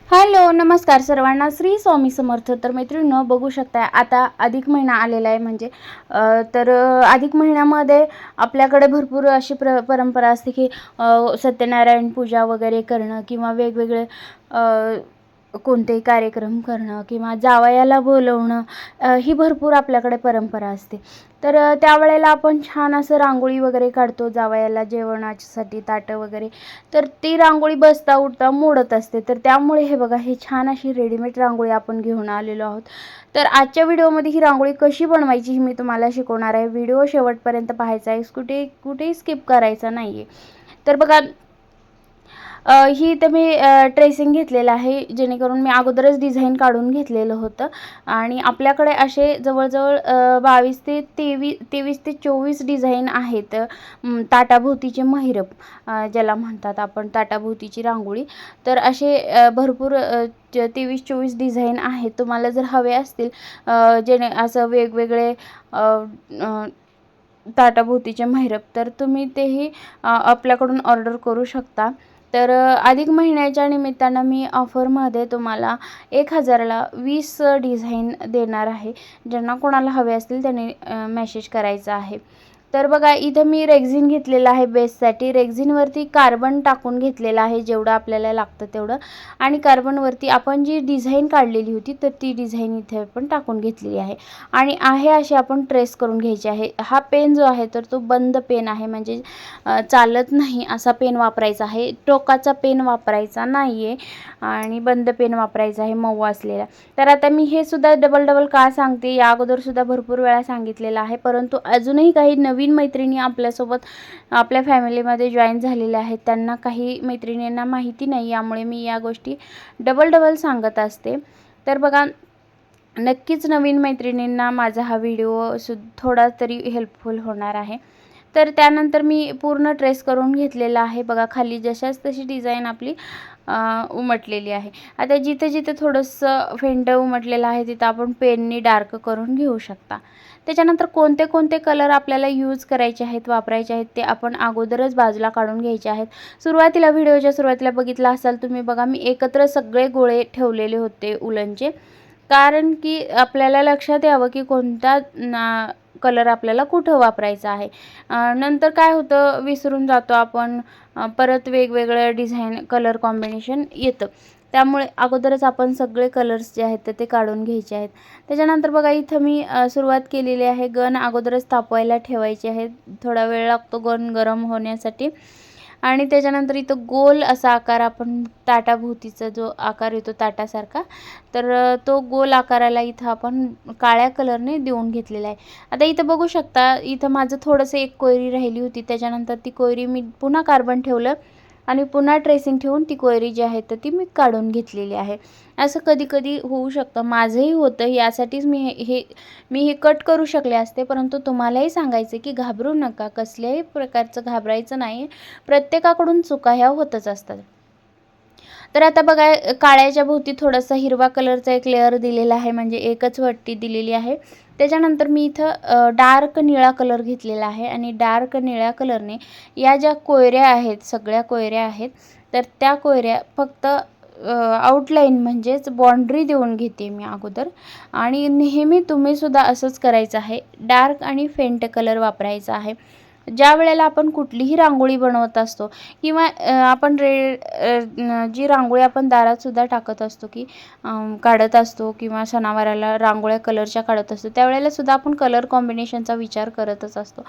Hello नमस्कार सर्वांना, श्री स्वामी समर्थ. तर मैत्रिणींनो, बघू शकता आता अधिक महिना आलेला आहे. म्हणजे अधिक महिन्यामध्ये आपल्याकडे भरपूर अशी परंपरा असते की सत्यनारायण पूजा वगैरे करणं किंवा वेगवेगळे कोणतेही कार्यक्रम करणं किंवा जावयाला बोलवणं, ही भरपूर आपल्याकडे परंपरा असते. तर त्यावेळेला आपण छान असं रांगोळी वगैरे काढतो जावयाला जेवणासाठी ताटं वगैरे. तर ती रांगोळी बसता उठता मोडत असते. तर त्यामुळे हे बघा, हे छान अशी रेडीमेड रांगोळी आपण घेऊन आलेलो आहोत. तर आजच्या व्हिडिओमध्ये ही रांगोळी कशी बनवायची ही मी तुम्हाला शिकवणार आहे. व्हिडिओ शेवटपर्यंत पाहायचा आहे, कुठेही स्किप करायचा नाही आहे. तर बघा, ही तर मी ट्रेसिंग घेतलेलं आहे, जेणेकरून मी अगोदरच डिझाईन काढून घेतलेलं होतं. आणि आपल्याकडे असे जवळजवळ 23 ते 24 डिझाईन आहेत. ताटाभोवतीचे महिरप ज्याला म्हणतात आपण, ताटाभोवतीची रांगोळी. तर असे भरपूर 23-24 डिझाईन आहेत. तुम्हाला जर हवे असतील जेणे असं वेगवेगळे ताटाभोवतीचे महिरप, तर तुम्ही तेही आपल्याकडून ऑर्डर करू शकता. तर अधिक महिन्याच्या निमित्तानं मी ऑफरमध्ये तुम्हाला 1000ला 20 डिझाईन देणार आहे. ज्यांना कोणाला हवे असतील त्यांनी मेसेज करायचा आहे. तर बघा, इथं मी रेक्झिन घेतलेलं आहे बेससाठी. रेक्झिनवरती कार्बन टाकून घेतलेलं आहे, जेवढं आपल्याला लागतं तेवढं. आणि कार्बनवरती आपण जी डिझाईन काढलेली होती तर ती डिझाईन इथे आपण टाकून घेतलेली आहे. आणि अशी आपण ट्रेस करून घ्यायची आहे. हा पेन जो आहे तर तो बंद पेन आहे, म्हणजे चालत नाही असा पेन वापरायचा आहे. टोकाचा पेन वापरायचा नाही आहे आणि बंद पेन वापरायचा आहे, मऊ असलेला. तर आता मी हे सुद्धा डबल का सांगते, या अगोदरसुद्धा भरपूर वेळा सांगितलेलं आहे, परंतु अजूनही काही नवीन मैत्रिणी आपल्यासोबत आपल्या फॅमिलीमध्ये जॉईन झालेल्या आहेत. त्यांना काही मैत्रिणींना माहिती नाही, यामुळे मी या गोष्टी डबल सांगत असते. तर बघा, नक्कीच नवीन मैत्रिणींना माझा हा व्हिडिओ थोडा तरी हेल्पफुल होणार आहे. तर त्यानंतर मी पूर्ण ट्रेस करून घेतलेला आहे. बघा, खाली जशाच तशी डिझाईन आपली उमटलेली आहे. आता जिथे थोडंसं फेंट उमटलेलं आहे तिथं आपण पेननी डार्क करून घेऊ शकता. त्याच्यानंतर कोणते कलर आपल्याला यूज करायचे आहेत, वापरायचे आहेत, ते आपण अगोदरच बाजूला काढून घ्यायचे आहेत. व्हिडिओच्या सुरुवातीला बघितलं असाल तुम्ही, बघा मी एकत्र सगळे गोळे ठेवलेले होते उलनचे, कारण की आपल्याला लक्षात यावं की कोणता कलर आपल्याला कुठं वापरायचा आहे. नंतर काय होतं, विसरून जातो आपण, परत वेगवेगळं डिझाईन कलर कॉम्बिनेशन येतं. त्यामुळे अगोदरच आपण सगळे कलर्स जे आहेत ते काढून घ्यायचे आहेत. त्याच्यानंतर बघा, इथं मी सुरुवात केलेली आहे. गन अगोदरच तापवायला ठेवायची आहे. थोडा वेळ लागतो गन गरम होण्यासाठी. आणि त्याच्यानंतर इथं गोल असा आकार, आपण ताटाभोवतीचा जो आकार येतो ताटासारखा, तर तो गोल आकाराला इथं आपण काळ्या कलरने देऊन घेतलेला आहे. आता इथं बघू शकता, इथं माझं थोडंसं एक कोयरी राहिली होती. त्याच्यानंतर ती कोयरी मी पुन्हा कार्बन ठेवलं आणि पुन्हा ट्रेसिंग ठेवून ती कोयरी जी आहे तर ती मी काढून घेतलेली आहे. असं कधी होऊ शकतं, माझंही होतं. यासाठीच मी हे कट करू शकले असते, परंतु तुम्हालाही सांगायचं की घाबरू नका, कसल्याही प्रकारचं घाबरायचं नाही. प्रत्येकाकडून चुका ह्या होतच असतात. तर आता बघा, काळ्याच्या भोवती थोडासा हिरवा कलरचा एक लेअर दिलेला आहे, म्हणजे एकच वट्टी दिलेली आहे. त्याच्यानंतर मी इथं डार्क निळा कलर घेतलेला आहे आणि डार्क निळ्या कलरने या ज्या कोयऱ्या आहेत, सगळ्या कोयऱ्या आहेत, तर त्या कोयऱ्या फक्त आउटलाईन म्हणजेच बाँड्री देऊन घेते मी अगोदर. आणि नेहमी तुम्हीसुद्धा असंच करायचं आहे, डार्क आणि फेंट कलर वापरायचा आहे. ज्या वेळेला आपण कुठलीही रांगोळी बनवत असतो किंवा आपण जी रांगोळी आपण दारातसुद्धा टाकत असतो की काढत असतो किंवा सणावाराला रांगोळ्या कलरच्या काढत असतो, त्यावेळेलासुद्धा आपण कलर कॉम्बिनेशनचा विचार करतच असतो.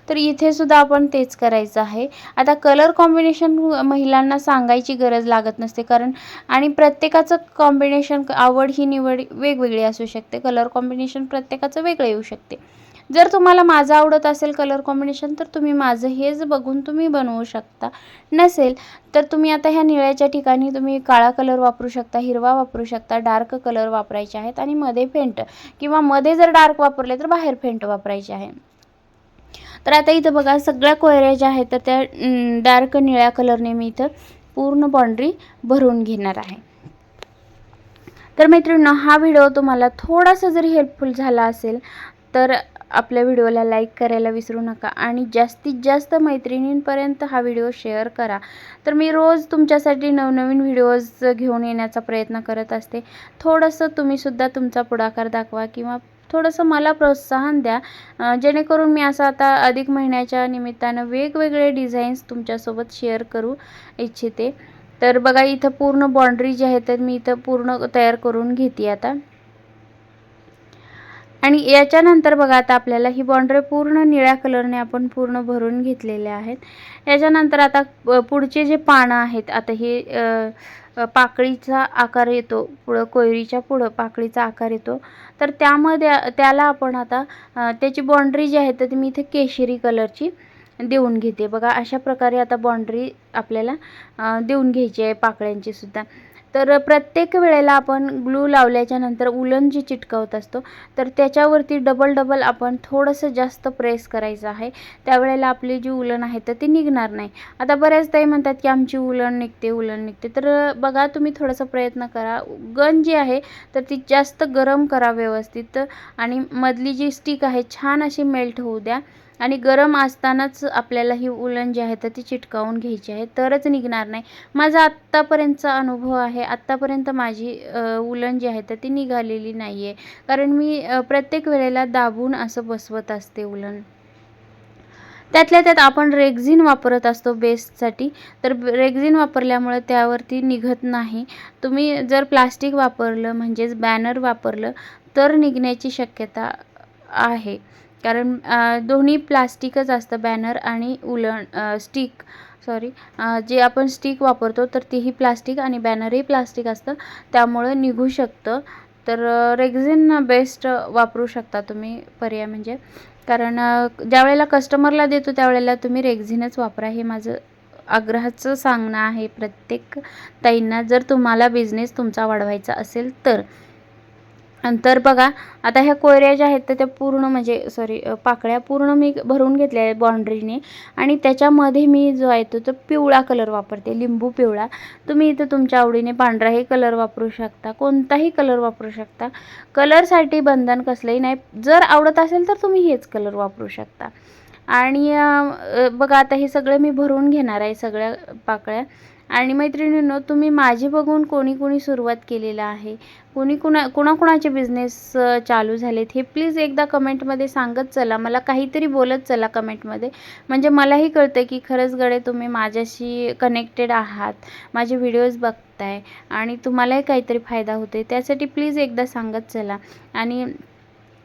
तर इथेसुद्धा आपण तेच करायचं आहे. आता कलर कॉम्बिनेशन महिलांना सांगायची गरज लागत नसते, कारण आणि प्रत्येकाचं कॉम्बिनेशन, आवड ही निवड वेगवेगळी असू शकते. कलर कॉम्बिनेशन प्रत्येकाचं वेगळं येऊ शकते. जर तुम्हाला माझं आवडत असेल कलर कॉम्बिनेशन, तर तुम्ही माझं हेच बघून तुम्ही बनवू शकता. नसेल तर तुम्ही आता ह्या निळ्याच्या ठिकाणी तुम्ही काळा कलर वापरू शकता, हिरवा वापरू शकता, डार्क कलर वापरायचे आहेत आणि मध्ये फेंट, किंवा मध्ये जर डार्क वापरले तर बाहेर फेंट वापरायचे आहे. तर आता इथं बघा, सगळ्या कोयऱ्या ज्या आहेत तर त्या डार्क निळ्या कलरने मी इथं पूर्ण बाँड्री भरून घेणार आहे. तर मैत्रिणींनो, हा व्हिडिओ तुम्हाला थोडासा जरी हेल्पफुल झाला असेल तर आपल्या व्हिडिओला लाईक करायला विसरू नका आणि जास्तीत जास्त मैत्रिणींपर्यंत हा व्हिडिओ शेअर करा. तर मी रोज तुमच्यासाठी नवनवीन व्हिडिओज घेऊन येण्याचा प्रयत्न करत असते. थोडंसं तुम्हीसुद्धा तुमचा पुढाकार दाखवा किंवा थोडंसं मला प्रोत्साहन द्या, जेणेकरून मी असं आता अधिक महिन्याच्या निमित्तानं वेगवेगळे डिझाईन्स तुमच्यासोबत शेअर करू इच्छिते. तर बघा इथं पूर्ण बाँड्री जी आहे तर मी इथं पूर्ण तयार करून घेते आता. आणि याच्यानंतर बघा आता आपल्याला ही बाँड्री पूर्ण निळ्या कलरने आपण पूर्ण भरून घेतलेले आहेत. याच्यानंतर आता पुढचे जे पानं आहेत, आता हे पाकळीचा आकार येतो, पुढं कोयरीच्या पुढं पाकळीचा आकार येतो. तर त्याला आपण आता त्याची बाँड्री जी आहे तर ती मी इथे केशरी कलरची देऊन घेते. बघा अशा प्रकारे आता बाँड्री आपल्याला देऊन घ्यायची आहे पाकळ्यांची सुद्धा. तर प्रत्येक वेळेला आपण ग्लू लावल्याच्या नंतर उलन जी चिटकवत असतो तर त्याच्यावरती डबल आपण थोडंसं जास्त प्रेस करायचं आहे. त्यावेळेला आपली जी उलन आहे तर ती निघणार नाही. आता बऱ्याच ताई म्हणतात की आमची उलन निघते. तर बघा तुम्ही थोडासा प्रयत्न करा. गन जी आहे तर ती जास्त गरम करा व्यवस्थित आणि मधली जी स्टिक आहे छान अशी मेल्ट होऊ द्या आणि गरम असतानाच आपल्याला ही उलन जी आहे तर ती चिटकावून घ्यायची आहे, तरच निघणार नाही. माझा आत्तापर्यंतचा अनुभव आहे, आत्तापर्यंत माझी उलन जी आहे तर ती निघालेली नाही आहे, कारण मी प्रत्येक वेळेला दाबून असं बसवत असते उलन. त्यातल्या त्यात आपण रेक्झिन वापरत असतो बेससाठी, तर रेक्झिन वापरल्यामुळे त्यावरती निघत नाही. तुम्ही जर प्लास्टिक वापरलं म्हणजेच बॅनर वापरलं तर निघण्याची शक्यता आहे, कारण दोन्ही प्लास्टिकच असतं, बॅनर आणि उलन स्टिक जे आपण स्टिक वापरतो तर तीही प्लास्टिक आणि बॅनरही प्लास्टिक असतं, त्यामुळे निघू शकतं. तर रेक्झिन बेस्ट वापरू शकता तुम्ही पर्याय म्हणजे, कारण ज्यावेळेला कस्टमरला देतो त्यावेळेला तुम्ही रेक्झिनच वापरा, हे माझं आग्रहाचं सांगणं आहे प्रत्येक ताईंना, जर तुम्हाला बिझनेस तुमचा वाढवायचा असेल तर. नंतर बघा आता ह्या कोयऱ्या ज्या आहेत तर त्या पूर्ण म्हणजे पाकळ्या पूर्ण मी भरून घेतल्या आहे बाँड्रीने आणि त्याच्यामध्ये मी जो आहे तो पिवळा कलर वापरते, लिंबू पिवळा. तुम्ही इथं तुमच्या आवडीने पांढराही कलर वापरू शकता, कोणताही कलर वापरू शकता. कलरसाठी बंधन कसलंही नाही, जर आवडत असेल तर तुम्ही हेच कलर वापरू शकता. आणि बघा आता हे सगळं मी भरून घेणार आहे सगळ्या पाकळ्या. आणि मैत्रिणींनो, तुम्ही माझी बघून कोणी सुरुवात केलेलं आहे, कोणाकोणाचे बिझनेस चालू झालेत हे प्लीज एकदा कमेंटमध्ये सांगत चला, मला काहीतरी बोलत चला कमेंटमध्ये, म्हणजे मलाही कळतं की खरंच गडे तुम्ही माझ्याशी कनेक्टेड आहात, माझे व्हिडिओज बघताय आणि तुम्हालाही काहीतरी फायदा होते, त्यासाठी प्लीज एकदा सांगत चला. आणि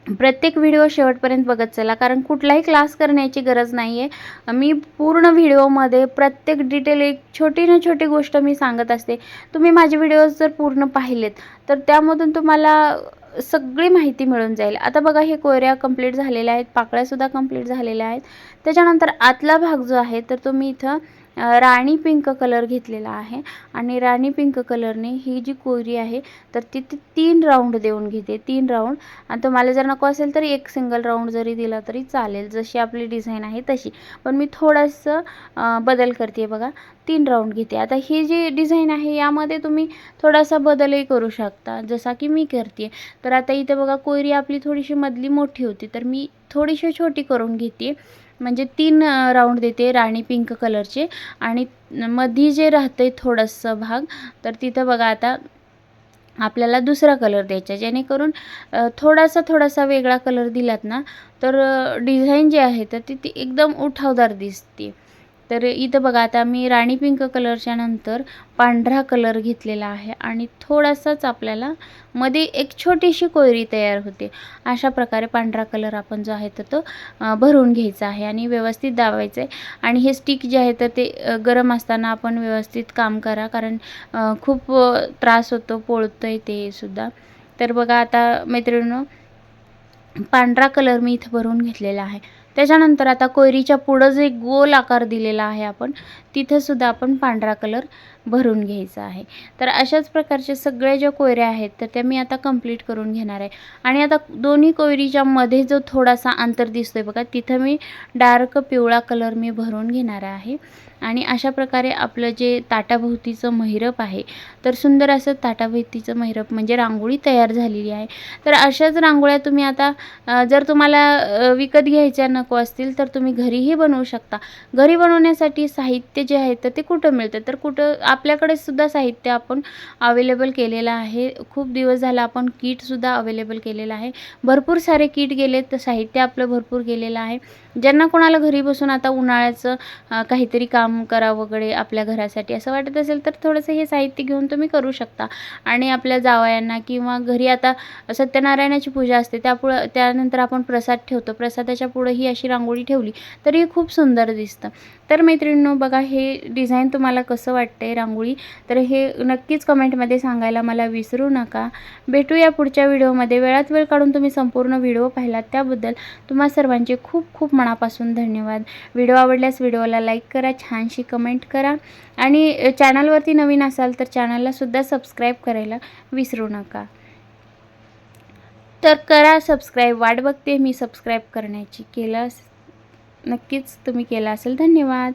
प्रत्येक व्हिडिओ शेवटपर्यंत बघत चला, कारण कुठलाही क्लास करण्याची गरज नाही आहे. मी पूर्ण व्हिडिओमध्ये प्रत्येक डिटेल एक छोटी ना छोटी गोष्ट मी सांगत असते. तुम्ही माझे व्हिडिओज जर पूर्ण पाहिलेत तर त्यामधून तुम्हाला सगळी माहिती मिळून जाईल. आता बघा हे कोयऱ्या कंप्लीट झालेल्या आहेत, पाकळ्यासुद्धा कंप्लीट झालेल्या आहेत. त्याच्यानंतर आतला भाग जो आहे तर तो मी इथं राणी पिंक कलर घेतलेला आहे आणि राणी पिंक कलरने ही जी कोयरी आहे तर ती 3 राऊंड देऊन घेते, 3 राऊंड. आणि तुम्हाला जर नको असेल तर एक सिंगल राऊंड जरी दिला तरी चालेल, जशी आपली डिझाईन आहे तशी, पण मी थोडंसं बदल करते. बघा 3 राऊंड घेते. आता ही जी डिझाईन आहे यामध्ये तुम्ही थोडासा बदलही करू शकता, जसा की मी करते. तर आता इथे बघा कोयरी आपली थोडीशी मधली मोठी होती तर मी थोडीशी छोटी करून घेते, म्हणजे 3 राऊंड देते राणी पिंक कलरचे. आणि मध्ये जे राहते थोडंसं भाग तर तिथं बघा आता आपल्याला दुसरा कलर द्यायचा, जेणेकरून थोडासा वेगळा कलर दिलात ना तर डिझाईन जी आहे तर ती एकदम उठावदार दिसते. तर इथं बघा आता मी राणी पिंक कलरच्या नंतर पांढरा कलर घेतलेला आहे आणि थोडासाच आपल्याला मध्ये एक छोटीशी कोयरी तयार होते. अशा प्रकारे पांढरा कलर आपण जो आहे तर तो भरून घ्यायचा आहे आणि व्यवस्थित दाबायचं आहे. आणि हे स्टिक जे आहे तर ते गरम असताना आपण व्यवस्थित काम करा, कारण खूप त्रास होतो, पोळतं आहे ते सुद्धा. तर बघा आता मैत्रिणींनो, पांढरा कलर मी इथं भरून घेतलेला आहे. त्याच्यानंतर आता कोयरीच्या पुढं जे गोल आकार दिलेला आहे आपण तिथंसुद्धा आपण पांढरा कलर भरून घ्यायचा आहे. तर अशाच प्रकारचे सगळे ज्या कोयऱ्या आहेत तर त्या मी आता कंप्लीट करून घेणार आहे. आणि आता दोन्ही कोयरीच्या मध्ये जो थोडासा अंतर दिसतोय बघा, तिथं मी डार्क पिवळा कलर मी भरून घेणार आहे. आणि अशा प्रकारे आपलं जे ताटाभोवतीचं महिरप आहे तर सुंदर असं ताटाभोवतीचं महिरप म्हणजे रांगोळी तयार झालेली आहे. तर अशाच रांगोळ्या तुम्ही आता जर तुम्हाला विकत घ्यायच्या नको असतील तर तुम्ही घरीही बनवू शकता. घरी बनवण्यासाठी साहित्य जे आहे तर ते कुठं मिळतं, तर कुठं आपल्याकडे सुद्धा साहित्य आपण अवेलेबल केलेलं आहे. खूप दिवस झाला आपण किटसुद्धा अवेलेबल केलेलं आहे. भरपूर सारे किट गेले तर साहित्य आपलं भरपूर गेलेलं आहे. ज्यांना कोणाला घरी बसून आता उन्हाळ्याचं काहीतरी काम करावं वगैरे आपल्या घरासाठी असं वाटत असेल तर थोडंसं हे साहित्य घेऊन तुम्ही करू शकता. आणि आपल्या जावयांना किंवा घरी आता सत्यनारायणाची पूजा असते त्यानंतर आपण प्रसाद ठेवतो. प्रसादाच्या पुढं ही अशी रांगोळी ठेवली तर ही खूप सुंदर दिसतं. तर मैत्रिणींनो बघा, हे डिझाईन तुम्हाला कसं वाटतंय रांगोळी, तर हे नक्कीच कमेंटमध्ये सांगायला मला विसरू नका. भेटूया पुढच्या व्हिडिओमध्ये. वेळात वेळ काढून तुम्ही संपूर्ण व्हिडिओ पाहिलात त्याबद्दल तुम्हा सर्वांचे खूप खूप मनापासून धन्यवाद. व्हिडिओ आवडल्यास व्हिडिओला लाईक करा, छानशी कमेंट करा आणि चॅनलवरती नवीन असाल तर चॅनललासुद्धा सबस्क्राईब करायला विसरू नका. तर करा सबस्क्राईब. वाट बघते मी सबस्क्राईब करण्याची. नक्कीच तुम्ही केलं असेल. धन्यवाद.